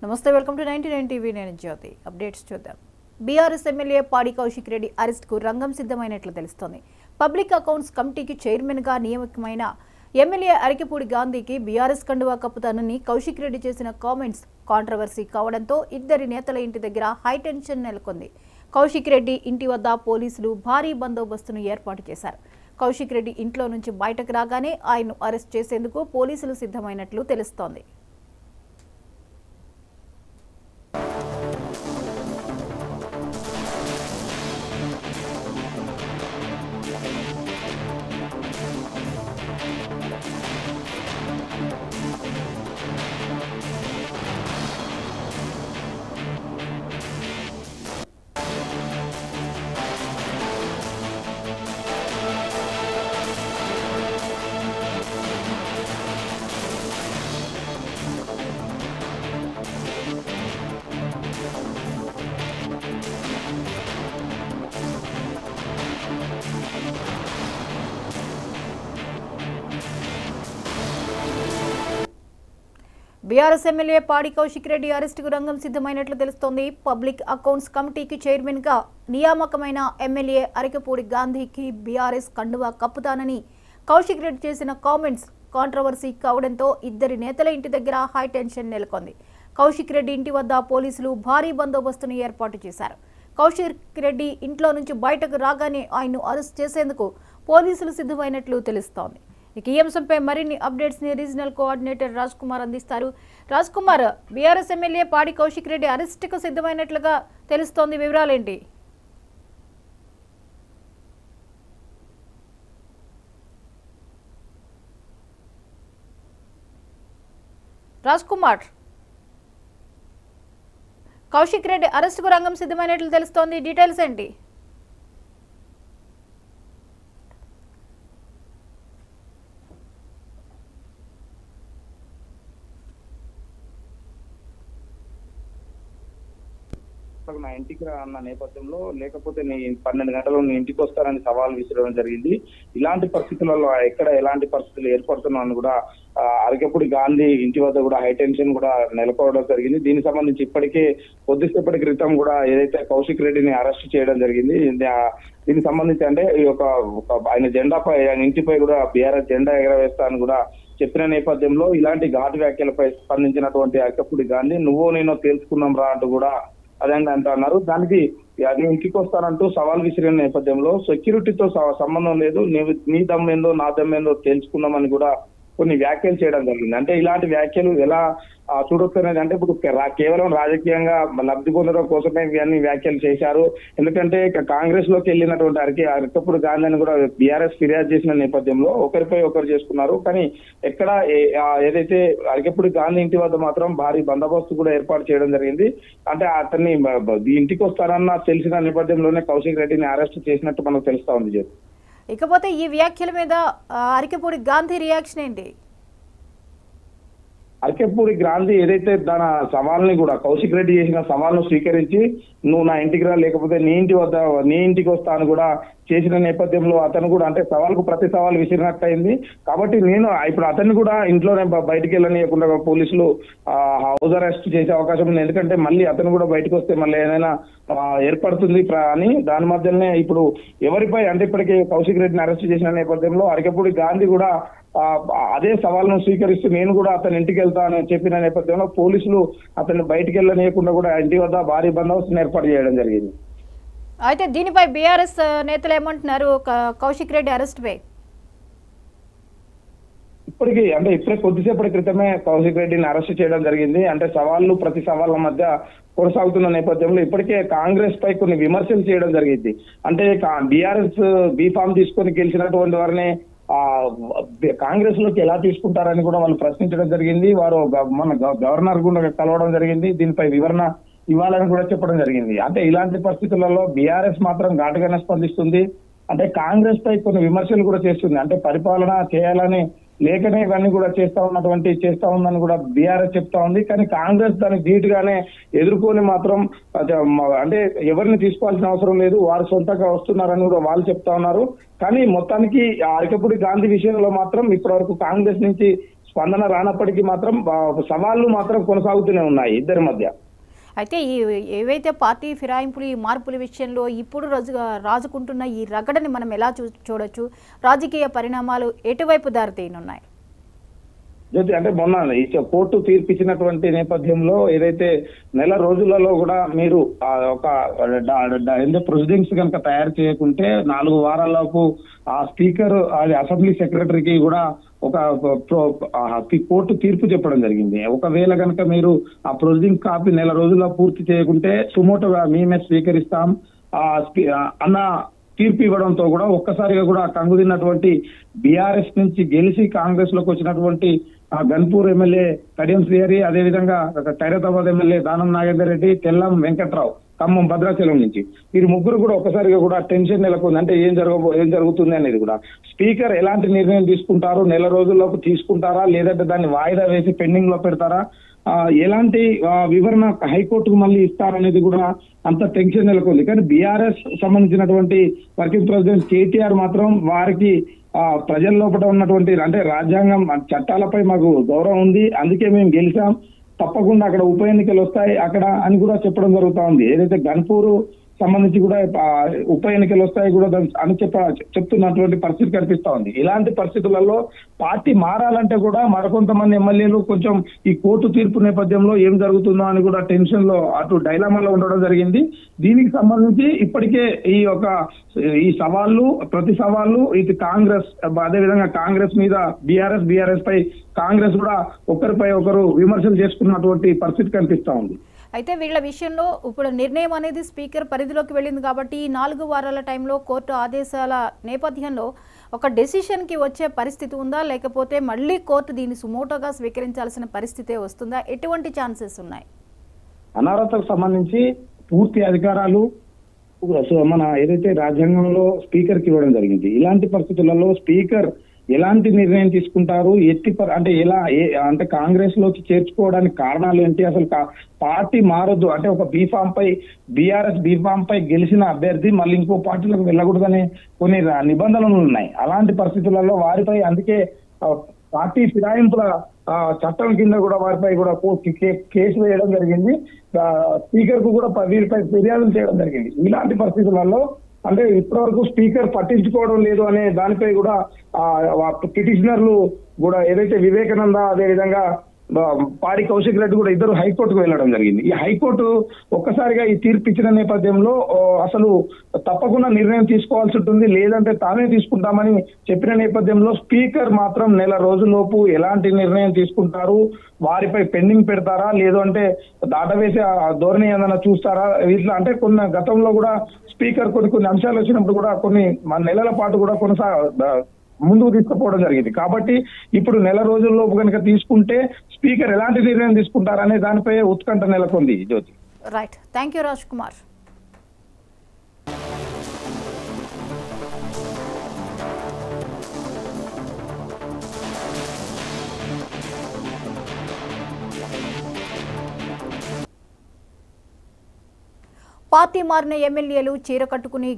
నమస్తే, welcome to 99 TV. నేను జ్యోతి. Updates చూద్దాం. బీఆర్ఎస్ ఎమ్మెల్యే పాడి కౌశిక్ రెడ్డి అరెస్ట్కు రంగం సిద్ధమైనట్లు తెలుస్తోంది. పబ్లిక్ అకౌంట్స్ కమిటీకి చైర్మన్గా నియామకమైన ఎమ్మెల్యే అరికెపూడి గాంధీకి బీఆర్ఎస్ కండువా కప్పుతానని కౌశిక్ రెడ్డి చేసిన కామెంట్స్ కాంట్రవర్సీ కావడంతో ఇద్దరి నేతల ఇంటి దగ్గర హైటెన్షన్ నెలకొంది. కౌశిక్ రెడ్డి ఇంటి వద్ద పోలీసులు భారీ బందోబస్తును ఏర్పాటు చేశారు. కౌశిక్ రెడ్డి ఇంట్లో నుంచి బయటకు రాగానే ఆయన్ను అరెస్ట్ చేసేందుకు పోలీసులు సిద్ధమైనట్లు తెలుస్తోంది. బీఆర్ఎస్ ఎమ్మెల్యే పాడి కౌశిక్ రెడ్డి అరెస్టుకు రంగం సిద్ధమైనట్లు తెలుస్తోంది. పబ్లిక్ అకౌంట్స్ కమిటీకి చైర్మన్గా నియామకమైన ఎమ్మెల్యే అరికెపూడి గాంధీకి బీఆర్ఎస్ కండువా కప్పుతానని కౌశిక్ రెడ్డి చేసిన కామెంట్స్ కాంట్రవర్సీ కావడంతో ఇద్దరి నేతల ఇంటి దగ్గర హైటెన్షన్ నెలకొంది. కౌశిక్ రెడ్డి ఇంటి వద్ద పోలీసులు భారీ బందోబస్తును ఏర్పాటు చేశారు. కౌశిక్ రెడ్డి ఇంట్లో నుంచి బయటకు రాగానే ఆయన్ను అరెస్ట్ చేసేందుకు పోలీసులు సిద్ధమైనట్లు తెలుస్తోంది. ఇక ఈ అంశంపై మరిన్ని అప్డేట్స్ ని రీజనల్ కోఆర్డినేటర్ రాజ్ కుమార్ అందిస్తారు. రాజ్ కుమార్, బీఆర్ఎస్ ఎమ్మెల్యే పాడి కౌశిక్ రెడ్డి అరెస్టుకు సిద్ధమైనట్లుగా తెలుస్తోంది, వివరాలేంటి? రాజ్ కుమార్, కౌశిక్ రెడ్డి అరెస్టుకు రంగం సిద్ధమైనట్లు తెలుస్తోంది, డీటెయిల్స్ ఏంటి? నా ఇంటికి అన్న నేపథ్యంలో లేకపోతే నీ 12 గంటలు నీ ఇంటికి వస్తానని సవాల్ విసిరడం జరిగింది. ఇలాంటి పరిస్థితులలో ఎక్కడ ఎలాంటి పరిస్థితులు ఏర్పడుతున్నాయని కూడా అరికెపూడి గాంధీ ఇంటి వద్ద కూడా హైటెన్షన్ కూడా నెలకొనడం జరిగింది. దీనికి సంబంధించి ఇప్పటికే కొద్దిసేపటి క్రితం కూడా ఏదైతే కౌశిక్ రెడ్డిని అరెస్ట్ చేయడం జరిగింది. దీనికి సంబంధించి అంటే ఈ ఒక ఆయన జెండాపై ఆయన ఇంటిపై కూడా బీఆర్ఎస్ జెండా ఎగరవేస్తానని కూడా చెప్పిన నేపథ్యంలో ఇలాంటి ఘాటు వ్యాఖ్యలపై స్పందించినటువంటి అరికెపూడి గాంధీ నువ్వు నేను తేల్చుకున్నాం రా అంటూ కూడా అదేంటి అంటున్నారు. దానికి నేను ఇంటికి వస్తానంటూ సవాల్ విసిరిన నేపథ్యంలో సెక్యూరిటీతో సంబంధం లేదు, నీ దమ్మేందో నా దమ్మేందో తెలుసుకుందామని కూడా కొన్ని వ్యాఖ్యలు చేయడం జరిగింది. అంటే ఇలాంటి వ్యాఖ్యలు ఎలా చూడొచ్చు అనేది అంటే ఇప్పుడు కేవలం రాజకీయంగా లబ్ధి పొందడం కోసమే ఇవన్నీ వ్యాఖ్యలు చేశారు. ఎందుకంటే కాంగ్రెస్ లోకి వెళ్ళినటువంటి అరికెపూడి గాంధీని కూడా బీఆర్ఎస్ ఫిర్యాదు చేసిన నేపథ్యంలో ఒకరిపై ఒకరు చేసుకున్నారు. కానీ ఎక్కడ ఏదైతే అరికెపూడి గాంధీ ఇంటి వద్ద మాత్రం భారీ బందోబస్తు కూడా ఏర్పాటు చేయడం జరిగింది. అంటే అతన్ని ఇంటికి వస్తారన్న తెలిసిన నేపథ్యంలోనే కౌశిక్ రెడ్డిని అరెస్ట్ చేసినట్టు మనకు తెలుస్తా ఉంది. ఇకపోతే ఈ వ్యాఖ్యల మీద అరికెపూడి గాంధీ రియాక్షన్ ఏంటి? అరికెపూడి గాంధీ ఏదైతే తన సవాల్ని కూడా కౌశిక్ రెడ్డి చేసిన సవాల్ను స్వీకరించి నువ్వు నా ఇంటికి రా లేకపోతే నీ ఇంటికి వస్తా అని కూడా చేసిన నేపథ్యంలో అతను కూడా అంటే సవాల్కు ప్రతి సవాల్ విసిరినట్టయింది. కాబట్టి నేను ఇప్పుడు అతన్ని కూడా ఇంట్లోనే బయటికి వెళ్ళనీయకుండా పోలీసులు హౌస్ అరెస్ట్ చేసే అవకాశం ఉంది. ఎందుకంటే మళ్ళీ అతను కూడా బయటకు వస్తే మళ్ళీ ఏదైనా ఏర్పడుతుంది అని దాని మధ్యలోనే ఇప్పుడు ఎవరిపై అంటే ఇప్పటికే కౌశిక్ రెడ్డిని అరెస్ట్ చేసిన నేపథ్యంలో అరికెపూడి గాంధీ కూడా అదే సవాల్ను స్వీకరిస్తూ నేను కూడా అతని ఇంటికి వెళ్తానని చెప్పిన నేపథ్యంలో పోలీసులు అతన్ని బయటికి వెళ్ళనీయకుండా కూడా ఇంటి వద్ద భారీ బందోబస్తును ఏర్పాటు చేయడం జరిగింది. అయితే దీనిపై బీఆర్ఎస్ నేతలు ఏమంటున్నారు కౌశిక్ రెడ్డి అరెస్ట్ పై? ఇప్పుడే కొద్దిసేపటి క్రితమే కౌశిక్ రెడ్డిని అరెస్ట్ చేయడం జరిగింది. అంటే సవాళ్లు ప్రతి సవాళ్ళ మధ్య కొనసాగుతున్న నేపథ్యంలో ఇప్పటికే కాంగ్రెస్ పై కొన్ని విమర్శలు చేయడం జరిగింది. అంటే బీఆర్ఎస్ బీఫామ్ తీసుకొని గెలిచినటువంటి వారిని కాంగ్రెస్ లోకి ఎలా తీసుకుంటారని కూడా వాళ్ళు ప్రశ్నించడం జరిగింది. వారు మన గవర్నర్ కూడా కలవడం జరిగింది. దీనిపై వివరణ ఇవ్వాలని కూడా చెప్పడం జరిగింది. అంటే ఇలాంటి పరిస్థితులలో బీఆర్ఎస్ మాత్రం ఘాటుగానే స్పందిస్తుంది. అంటే కాంగ్రెస్ పై కొన్ని విమర్శలు కూడా చేస్తుంది. అంటే పరిపాలన చేయాలని లేఖనే ఇవన్నీ కూడా చేస్తా ఉందని కూడా బీఆర్ఎస్ చెప్తా ఉంది. కానీ కాంగ్రెస్ దాన్ని ధీటుగానే ఎదుర్కొని మాత్రం అంటే ఎవరిని తీసుకోవాల్సిన అవసరం లేదు, వారు సొంతంగా వస్తున్నారని కూడా వాళ్ళు చెప్తా ఉన్నారు. కానీ మొత్తానికి అరికెపూడి గాంధీ విషయంలో మాత్రం ఇప్పటి వరకు కాంగ్రెస్ నుంచి స్పందన రానప్పటికీ మాత్రం సవాళ్లు మాత్రం కొనసాగుతూనే ఉన్నాయి ఇద్దరి మధ్య. అయితే ఏవైతే పార్టీ ఫిరాయింపులు ఈ మార్పుల విషయంలో ఇప్పుడు రాజుకుంటున్న ఈ రగడని మనం ఎలా చూడొచ్చు? రాజకీయ పరిణామాలు ఎటువైపు దారితీయనున్నాయి? అంటే మొన్న కోర్టు తీర్పు ఇచ్చినటువంటి నేపథ్యంలో ఏదైతే నెల రోజులలో కూడా మీరు ఒక ప్రొసీడింగ్స్ కనుక తయారు చేయకుంటే 4 వారాలకు ఆ స్పీకర్ అది అసెంబ్లీ సెక్రటరీకి కూడా ఒక కోర్టు తీర్పు చెప్పడం జరిగింది. ఒకవేళ కనుక మీరు ఆ ప్రొసీడింగ్ కాపీ నెల రోజుల్లో పూర్తి చేయకుంటే సుమోటోగా మేమే స్వీకరిస్తాం అన్న తీర్పు ఇవ్వడంతో కూడా ఒక్కసారిగా కూడా కంగుదిన్నటువంటి బీఆర్ఎస్ నుంచి గెలిచి కాంగ్రెస్ లోకి వచ్చినటువంటి గన్పూర్ ఎమ్మెల్యే కడియం శ్రీహరి, అదేవిధంగా ఖైరతాబాద్ ఎమ్మెల్యే దానం నాగేందర్ రెడ్డి, తెల్లం వెంకట్రావు ఖమ్మం భద్రాచలం నుంచి వీరు ముగ్గురు కూడా ఒక్కసారిగా కూడా టెన్షన్ నెలకొంది. అంటే ఏం జరుగుతుంది అనేది కూడా స్పీకర్ ఎలాంటి నిర్ణయం తీసుకుంటారు, నెల రోజుల్లోపు తీసుకుంటారా లేదంటే దాన్ని వాయిదా వేసి పెండింగ్ లో పెడతారా, ఎలాంటి వివరణ హైకోర్టుకు మళ్ళీ ఇస్తారనేది కూడా అంత టెన్షన్ నెలకొంది. కానీ బీఆర్ఎస్ సంబంధించినటువంటి వర్కింగ్ ప్రెసిడెంట్ కేటీఆర్ మాత్రం వారికి ప్రజల లోపల ఉన్నటువంటి అంటే రాజ్యాంగం చట్టాలపై మాకు గౌరవం ఉంది, అందుకే మేము గెలిచాం, తప్పకుండా అక్కడ ఉప ఎన్నికలు వస్తాయి అక్కడ అని కూడా చెప్పడం జరుగుతా ఉంది. ఏదైతే గన్పూరు సంబంధించి కూడా ఉప ఎన్నికలు వస్తాయి కూడా అని చెప్తున్నటువంటి పరిస్థితి కనిపిస్తా ఉంది. ఇలాంటి పరిస్థితులలో పార్టీ మారాలంటే కూడా మరికొంతమంది ఎమ్మెల్యేలు కొంచెం ఈ కోర్టు తీర్పు నేపథ్యంలో ఏం జరుగుతుందో అని కూడా టెన్షన్ లో అటు డైలామాలో ఉండడం జరిగింది. దీనికి సంబంధించి ఇప్పటికే ఈ సవాళ్లు ప్రతి సవాళ్లు ఇది కాంగ్రెస్, అదేవిధంగా కాంగ్రెస్ మీద బీఆర్ఎస్ పై కాంగ్రెస్ కూడా ఒకరిపై ఒకరు విమర్శలు చేసుకున్నటువంటి పరిస్థితి కనిపిస్తా ఉంది. అయితే వీళ్ళ విషయంలో ఇప్పుడు నిర్ణయం అనేది స్పీకర్ పరిధిలోకి వెళ్ళింది కాబట్టి ఈ 4 వారాల టైంలో కోర్టు ఆదేశాల నేపథ్యంలో ఒక డెసిషన్కి వచ్చే పరిస్థితి ఉందా, లేకపోతే మళ్ళీ కోర్టు దీన్ని సుమోటోగా స్వీకరించాల్సిన పరిస్థితే వస్తుందా? ఎటువంటి ఛాన్సెస్ ఉన్నాయి? అనర్హతకు సంబంధించి పూర్తి అధికారాలు మన ఏదైతే రాజ్యాంగంలో స్పీకర్ కి ఇవ్వడం జరిగింది. ఇలాంటి పరిస్థితులలో స్పీకర్ ఎలాంటి నిర్ణయం తీసుకుంటారు, అంటే ఎలా అంటే కాంగ్రెస్ లోకి చేర్చుకోవడానికి కారణాలు ఏంటి, అసలు పార్టీ మారొద్దు అంటే ఒక బీఆర్ఎస్ బీఫామ్ పై గెలిచిన అభ్యర్థి మళ్ళీ ఇంకో పార్టీలకు వెళ్ళకూడదనే కొన్ని నిబంధనలు ఉన్నాయి. అలాంటి పరిస్థితులలో వారిపై అందుకే పార్టీ ఫిరాయింపుల చట్టం కింద కూడా వారిపై కూడా కేసు వేయడం జరిగింది. స్పీకర్ కు కూడా వీరిపై ఫిర్యాదులు చేయడం జరిగింది. ఇలాంటి పరిస్థితులలో అంటే ఇప్పటివరకు స్పీకర్ పట్టించుకోవడం లేదు అనే దానిపై కూడా పిటిషనర్లు కూడా ఏదైతే వివేకానంద అదేవిధంగా పాడి కౌశిక్ రెడ్డి కూడా ఇద్దరు హైకోర్టుకు వెళ్ళడం జరిగింది. ఈ హైకోర్టు ఒక్కసారిగా ఈ తీర్పు ఇచ్చిన నేపథ్యంలో అసలు తప్పకుండా నిర్ణయం తీసుకోవాల్సి ఉంటుంది, లేదంటే తామే తీసుకుంటామని చెప్పిన నేపథ్యంలో స్పీకర్ మాత్రం నెల రోజుల్లోపు ఎలాంటి నిర్ణయం తీసుకుంటారు, వారిపై పెండింగ్ పెడతారా లేదు అంటే దాటవేసి ధోరణి ఏదైనా చూస్తారా, ఇట్లా అంటే కొన్ని గతంలో కూడా స్పీకర్ కొన్ని అంశాలు వచ్చినప్పుడు కూడా కొన్ని నెలల పాటు కూడా ముందుకు తీసుకుపోవడం జరిగింది. కాబట్టి ఇప్పుడు నెల రోజుల్లోపు కనుక తీసుకుంటే స్పీకర్ ఎలాంటి నిర్ణయం తీసుకుంటారనే దానిపై ఉత్కంఠ నెలకొంది. Jyothi, right, thank you Raj Kumar. Party మారిన ఎమ్మెల్యేలు చీర కట్టుకుని